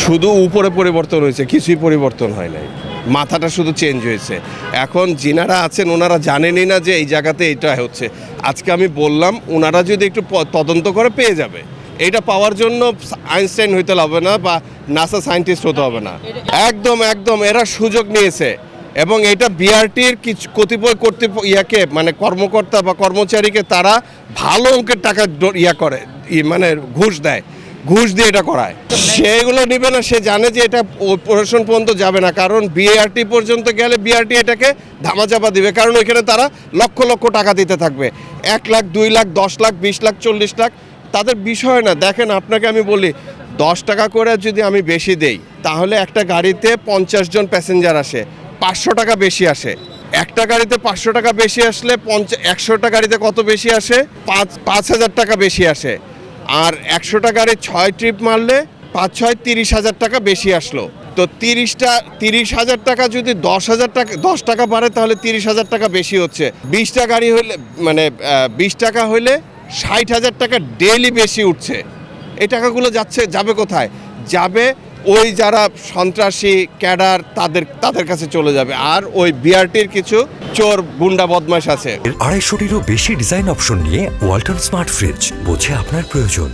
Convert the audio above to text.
শুধু উপরে পরিবর্তন হয়েছে, কিছুই পরিবর্তন হয় নাই, মাথাটা শুধু চেঞ্জ হয়েছে। এখন যিনারা আছেন ওনারা জানেনই না যে এই জায়গাতে এটা হচ্ছে। আজকে আমি বললাম ওনারা যদি একটু তদন্ত করে পেয়ে যাবে। এটা পাওয়ার জন্য আইনস্টাইন হইতে হবে না বা নাসা সায়েন্টিস্ট হতে হবে না। একদম একদম এরা সুযোগ নিয়েছে এবং এটা বিআরটির কিছু কতিপয় ইয়াকে মানে কর্মকর্তা বা কর্মচারীকে তারা ভালো অঙ্কের টাকা করে মানে ঘুষ দিয়ে এটা করায়। সেগুলো নেবে না, সে জানে যে এটা প্রশাসন পর্যন্ত যাবে না, কারণ বিআরটি পর্যন্ত গেলে বিআরটি এটাকে ধামাচাপা দিবে, কারণ ওইখানে তারা লক্ষ লক্ষ টাকা দিতে থাকবে। 1 লাখ 2 লাখ 10 লাখ 20 লাখ 40 লাখ তাদের বিষয় না। দেখেন আপনাকে আমি বলি 10 টাকা করে যদি আমি বেশি দেই তাহলে একটা গাড়িতে 50 জন প্যাসেঞ্জার আসে, 500 টাকা বেশি আসে। একটা গাড়িতে 500 টাকা বেশি আসলে 100টা গাড়িতে কত বেশি আসে? 5,000 টাকা বেশি আসে। আর 100টা গাড়ি 6 ট্রিপ মারলে 5-6 30,000 টাকা বেশি আসলো। তো 30,000 টাকা যদি 10,000 টাকা 10 টাকা বাড়ে তাহলে 30,000 টাকা বেশি হচ্ছে। 20টা গাড়ি হলে মানে 20 টাকা হলে 60,000 টাকা ডেইলি বেশি উঠছে। এই টাকাগুলো যাবে কোথায়? যাবে ওই যারা সন্ত্রাসী ক্যাডার তাদের কাছে চলে যাবে। আর ওই বিআরটির কিছু চোর গুন্ডা বদমাশ আছে। 250টিরও বেশি ডিজাইন অপশন নিয়ে ওয়ালটন স্মার্ট ফ্রিজ, বোঝে আপনার প্রয়োজন।